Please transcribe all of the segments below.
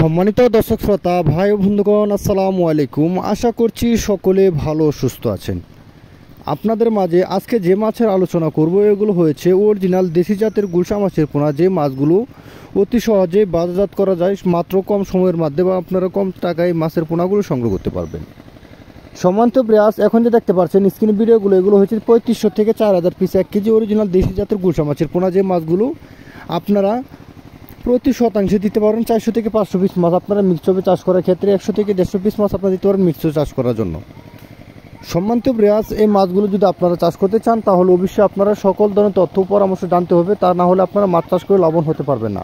সম্মানিত দর্শক শ্রোতা ভাই ও বন্ধুগণ, আসসালামু আলাইকুম। আশা করছি সকলে ভালো ও সুস্থ আছেন। আপনাদের মাঝে আজকে যে মাছের আলোচনা করব এগুলো হয়েছে অরিজিনাল দেশি জাতের গুলশা মাছের পোনা, যে মাছগুলো অতি সহজে বাজারজাত করা যায় মাত্র কম সময়ের মাধ্যমে আপনারা কম টাকায় মাছের পোনাগুলো সংগ্রহ করতে পারবেন। সম্মানিত ব্রাস, এখন যে দেখতে পাচ্ছেন স্ক্রিন ভিডিওগুলো, এগুলো হচ্ছে 3500 থেকে 4000 পিস 1 কেজি অরিজিনাল দেশি জাতের গুলশা মাছের পোনা, যে মাছগুলো আপনারা প্রতি শতাংশে দিতে পারেন 400 থেকে 500 পিস মাছ। আপনারা মিক্সচারে চাষ করার ক্ষেত্রে 100 থেকে 150 পিস মাছ আপনারা দিতে পারেন মিক্সচার চাষ করার জন্য। সম্মানিত ব্রাস, এই মাছগুলো যদি আপনারা চাষ করতে চান তাহলে অবশ্যই আপনারা সকল ধরনের তথ্য পরামর্শ জানতে হবে, তা না হলে আপনারা মাছ চাষ করে লাভবান হতে পারবেন না।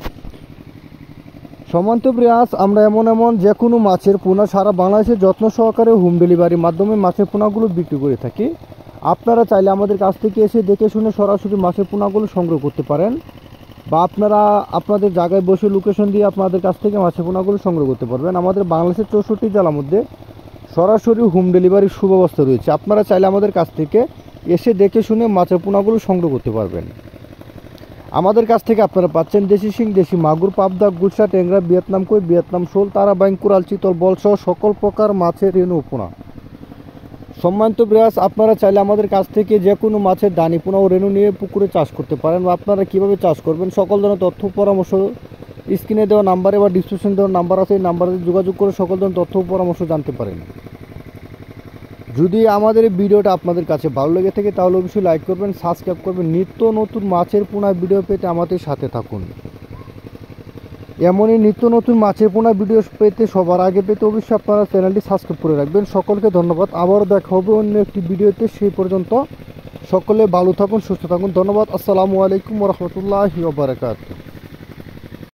সম্মানিত ব্রাস, আমরা এমন যে কোনো মাছের পোনা সারা বাংলাদেশে যত্ন সহকারে হোম ডেলিভারির মাধ্যমে মাছের পোনাগুলো বিক্রি করে থাকি। আপনারা চাইলে আমাদের কাছ থেকে এসে দেখে শুনে সরাসরি মাছের পোনাগুলো সংগ্রহ করতে পারেন, বা আপনারা আপনাদের জায়গায় বসে লোকেশন দিয়ে আপনাদের কাছ থেকে মাছের পোনাগুলো সংগ্রহ করতে পারবেন। আমাদের বাংলাদেশের 64 জেলার মধ্যে সরাসরি হোম ডেলিভারির সুব্যবস্থা রয়েছে। আপনারা চাইলে আমাদের কাছ থেকে এসে দেখে শুনে মাছের পোনাগুলো সংগ্রহ করতে পারবেন। আমাদের কাছ থেকে আপনারা পাচ্ছেন দেশি শিং, দেশি মাগুর, পাবদা, গুলশা, ট্যাংরা, ভিয়েতনাম কই, ভিয়েতনাম শোল, তারা বাইং, কুরাল, চিতল, বলসহ সকল প্রকার মাছের রেণু পোনা। সম্মানিত ব্রাস, আপনারা চাইলে আমাদের কাছ থেকে যে কোনো মাছের দানি পোনা ও রেণু নিয়ে পুকুরে চাষ করতে পারেন, বা আপনারা কীভাবে চাষ করবেন সকল ধরনের তথ্য পরামর্শ স্ক্রিনে দেওয়া নাম্বারে বা ডিসক্রিপশন দেওয়া নাম্বার আছে, এই নাম্বারে যোগাযোগ করে সকল ধরনের তথ্য পরামর্শ জানতে পারেন। যদি আমাদের এই ভিডিওটা আপনাদের কাছে ভালো লেগে থাকে তাহলে অবশ্যই লাইক করবেন, সাবস্ক্রাইব করবেন। নিত্য নতুন মাছের পোনা ভিডিও পেতে আমাদের সাথে থাকুন। এমনই নিত্য নতুন মাছের পোনা ভিডিও পেতে সবার আগে পেতে অবশ্যই আপনারা চ্যানেলটি সাবস্ক্রাইব করে রাখবেন। সকলকে ধন্যবাদ। আবারও দেখা হবে অন্য একটি ভিডিওতে। সেই পর্যন্ত সকলে ভালো থাকুন, সুস্থ থাকুন। ধন্যবাদ। আসসালামু আলাইকুম ওয়া রাহমাতুল্লাহি ওয়া বারাকাতুহু।